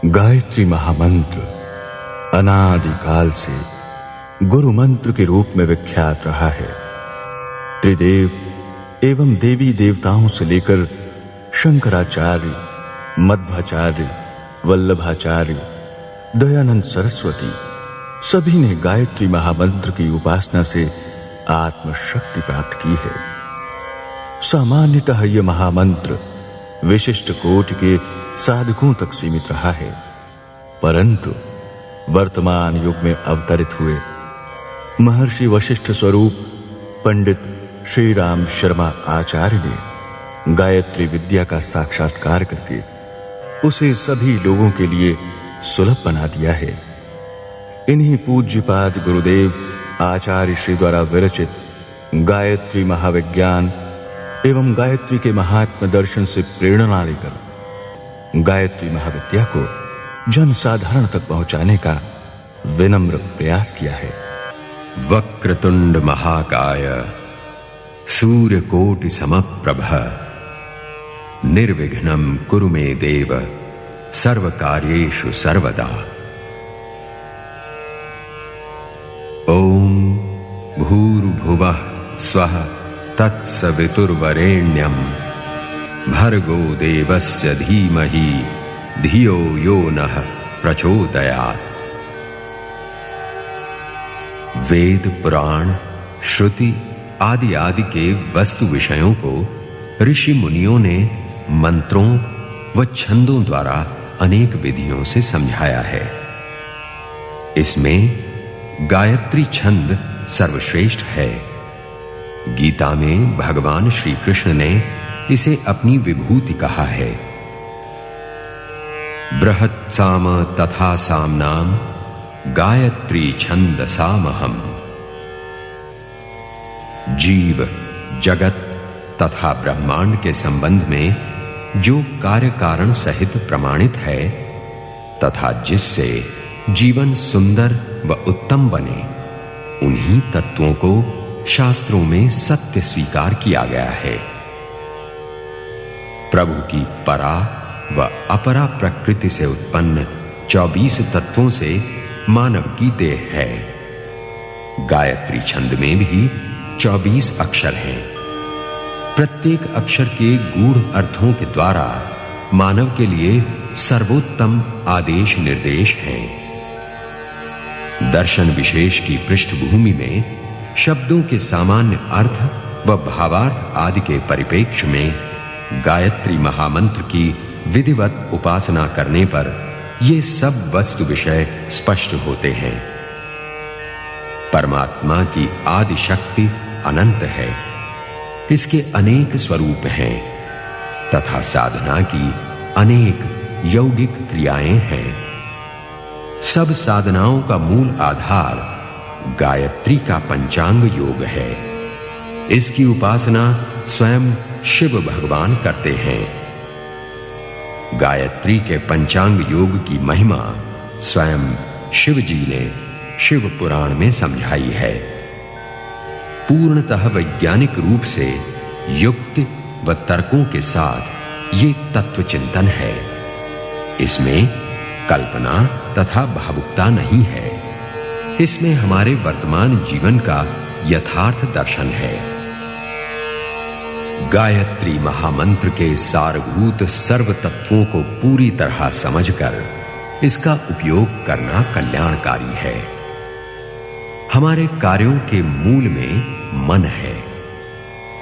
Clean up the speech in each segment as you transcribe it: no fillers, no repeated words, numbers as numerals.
गायत्री महामंत्र अनादिकाल से गुरु मंत्र के रूप में विख्यात रहा है। त्रिदेव एवं देवी देवताओं से लेकर शंकराचार्य, मध्वाचार्य, वल्लभाचार्य, दयानंद सरस्वती सभी ने गायत्री महामंत्र की उपासना से आत्मशक्ति प्राप्त की है। सामान्यतः यह महामंत्र विशिष्ट कोटि के साधकों तक सीमित रहा है, परंतु वर्तमान युग में अवतरित हुए महर्षि वशिष्ठ स्वरूप पंडित श्री राम शर्मा आचार्य ने गायत्री विद्या का साक्षात्कार करके उसे सभी लोगों के लिए सुलभ बना दिया है। इन्हीं पूज्यपाद गुरुदेव आचार्य श्री द्वारा विरचित गायत्री महाविज्ञान एवं गायत्री के महात्म दर्शन से प्रेरणा लेकर गायत्री महाविद्या को जन साधारण तक पहुंचाने का विनम्र प्रयास किया है। वक्रतुंड महाकाय सूर्यकोटि समप्रभ निर्विघ्नं कुरु मे देव सर्वकार्येषु सर्वदा। ओम भूर्भुवः स्वः तत्सवितुर्वरेण्यं भर्गो देवस्य धीमहि धियो यो नः प्रचोदयात्। वेद, पुराण, श्रुति आदि आदि के वस्तु विषयों को ऋषि मुनियों ने मंत्रों व छंदों द्वारा अनेक विधियों से समझाया है। इसमें गायत्री छंद सर्वश्रेष्ठ है। गीता में भगवान श्री कृष्ण ने इसे अपनी विभूति कहा है। बृहत् साम तथा सामनाम गायत्री छंद सामहम। जीव, जगत तथा ब्रह्मांड के संबंध में जो कार्य कारण सहित प्रमाणित है तथा जिससे जीवन सुंदर व उत्तम बने, उन्हीं तत्वों को शास्त्रों में सत्य स्वीकार किया गया है। प्रभु की परा व अपरा प्रकृति से उत्पन्न 24 तत्वों से मानव की देह है। गायत्री छंद में भी 24 अक्षर हैं। प्रत्येक अक्षर के गूढ़ अर्थों के द्वारा मानव के लिए सर्वोत्तम आदेश निर्देश हैं। दर्शन विशेष की पृष्ठभूमि में शब्दों के सामान्य अर्थ व भावार्थ आदि के परिप्रेक्ष्य में गायत्री महामंत्र की विधिवत उपासना करने पर ये सब वस्तु विषय स्पष्ट होते हैं। परमात्मा की आदि शक्ति अनंत है। इसके अनेक स्वरूप हैं तथा साधना की अनेक यौगिक क्रियाएं हैं। सब साधनाओं का मूल आधार गायत्री का पंचांग योग है। इसकी उपासना स्वयं शिव भगवान करते हैं। गायत्री के पंचांग योग की महिमा स्वयं शिव जी ने शिव पुराण में समझाई है। पूर्णतः वैज्ञानिक रूप से युक्ति व तर्कों के साथ ये तत्व चिंतन है। इसमें कल्पना तथा भावुकता नहीं है। इसमें हमारे वर्तमान जीवन का यथार्थ दर्शन है। गायत्री महामंत्र के सारभूत सर्व तत्वों को पूरी तरह समझकर इसका उपयोग करना कल्याणकारी है। हमारे कार्यों के मूल में मन है।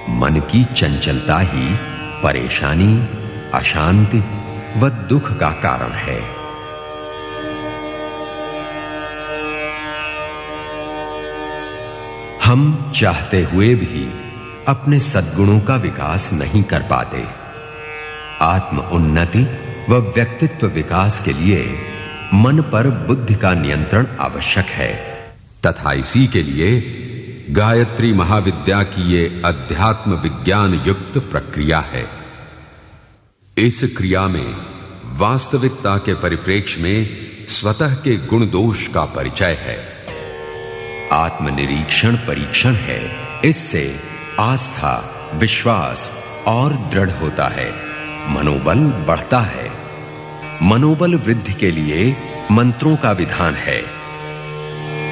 मन की चंचलता ही परेशानी, अशांति व दुख का कारण है। हम चाहते हुए भी अपने सद्गुणों का विकास नहीं कर पाते। आत्म उन्नति व व्यक्तित्व विकास के लिए मन पर बुद्धि का नियंत्रण आवश्यक है तथा इसी के लिए गायत्री महाविद्या की ये अध्यात्म विज्ञान युक्त प्रक्रिया है। इस क्रिया में वास्तविकता के परिप्रेक्ष्य में स्वतः के गुण दोष का परिचय है। आत्मनिरीक्षण परीक्षण है। इससे आस्था, विश्वास और दृढ़ होता है। मनोबल बढ़ता है। मनोबल वृद्धि के लिए मंत्रों का विधान है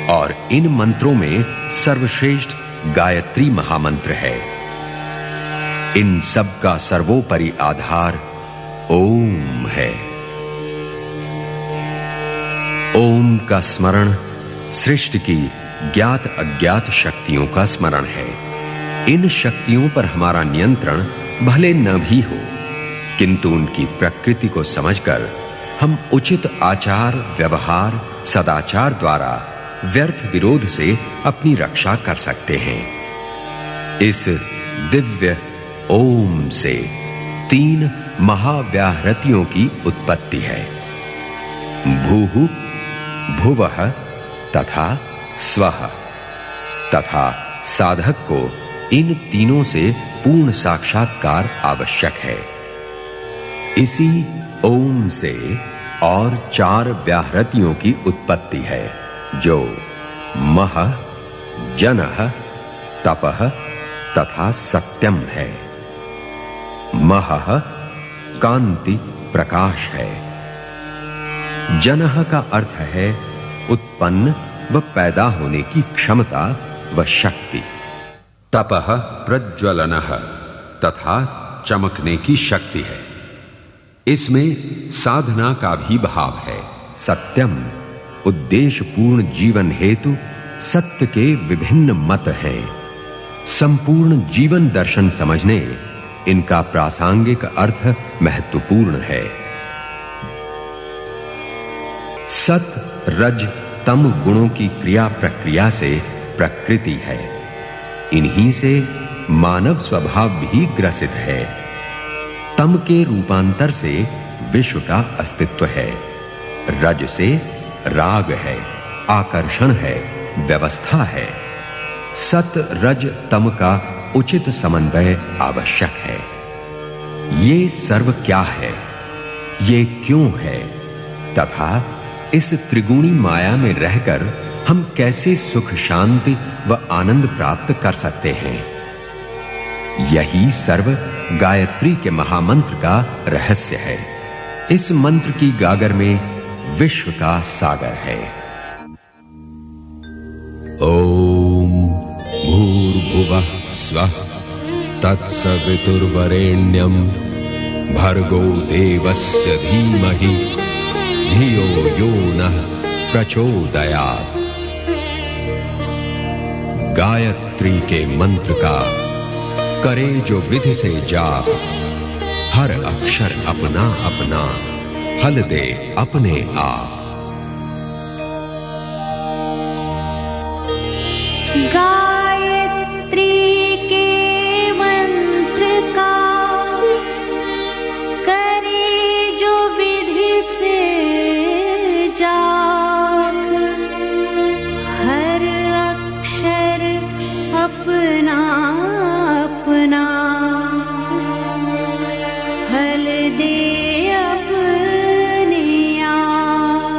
और इन मंत्रों में सर्वश्रेष्ठ गायत्री महामंत्र है। इन सब का सर्वोपरि आधार ओम है। ओम का स्मरण सृष्टि की ज्ञात अज्ञात शक्तियों का स्मरण है। इन शक्तियों पर हमारा नियंत्रण भले न भी हो, किंतु उनकी प्रकृति को समझकर हम उचित आचार व्यवहार सदाचार द्वारा व्यर्थ विरोध से अपनी रक्षा कर सकते हैं। इस दिव्य ओम से 3 महाव्याहृतियों की उत्पत्ति है। भूः भुवः तथा स्वः तथा साधक को इन तीनों से पूर्ण साक्षात्कार आवश्यक है। इसी ओम से और 4 व्याहृतियों की उत्पत्ति है, जो मह जनः तपः तथा सत्यम है। महः कांति प्रकाश है। जनः का अर्थ है उत्पन्न व पैदा होने की क्षमता व शक्ति। तपः प्रज्वलनः तथा चमकने की शक्ति है। इसमें साधना का भी भाव है। सत्यम उद्देश्य पूर्ण जीवन हेतु सत्य के विभिन्न मत हैं। संपूर्ण जीवन दर्शन समझने इनका प्रासंगिक अर्थ महत्वपूर्ण है। सत रज तम गुणों की क्रिया प्रक्रिया से प्रकृति है। इन्हीं से मानव स्वभाव भी ग्रसित है। तम के रूपांतर से विश्व का अस्तित्व है। रज से राग है, आकर्षण है, व्यवस्था है। सत रज तम का उचित समन्वय आवश्यक है। ये सर्व क्या है, ये क्यों है, तथा इस त्रिगुणी माया में रहकर हम कैसे सुख शांति व आनंद प्राप्त कर सकते हैं। यही सर्व गायत्री के महामंत्र का रहस्य है। इस मंत्र की गागर में विश्व का सागर है। ओम भूर्भुवः स्वः तत्सवितुर्वरेण्यं भर्गो देवस्य धीमहि धियो यो नः प्रचोदयात्। गायत्री के मंत्र का करे जो विधि से जाप, हर अक्षर अपना अपना फल दे अपने आप। गायत्री के मंत्र का करे जो विधि से जाप, हर अक्षर अपना अपना फल दे अपने आप।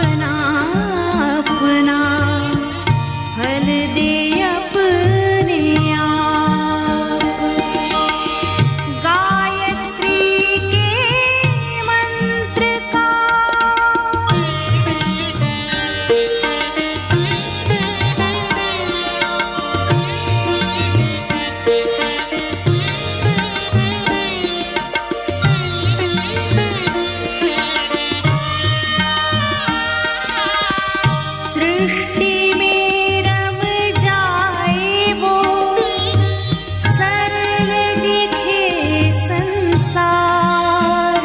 अपना अपना फल दे अपने आप। गायत्री के मंत्र का सृष्टि में रम जाए वो, सरल दिखे संसार।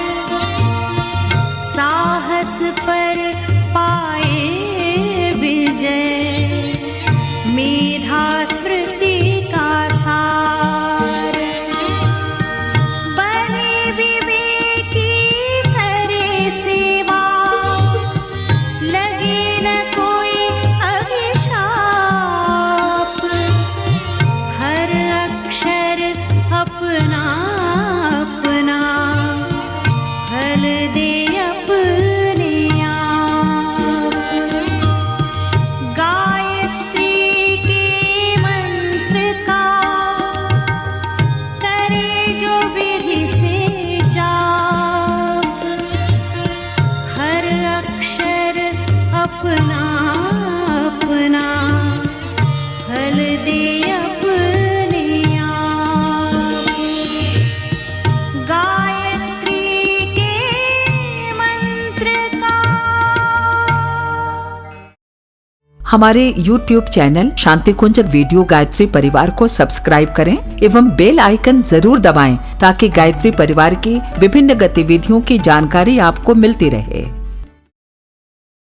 साहस पर पाए विजय, मेधा स्मृति का सार। बने विवेकी करे सेवा, लगे न कोई अभिशाप। हर अक्षर अपना अपना फल दे अपने आप। गायत्री के मंत्र का करे जो विधि से जाप। हर अक्षर अपना अपना फल दे अपने आप। गायत्री के मंत्र का। हमारे YouTube चैनल शांति कुंज वीडियो गायत्री परिवार को सब्सक्राइब करें एवं बेल आइकन जरूर दबाएं ताकि गायत्री परिवार की विभिन्न गतिविधियों की जानकारी आपको मिलती रहे।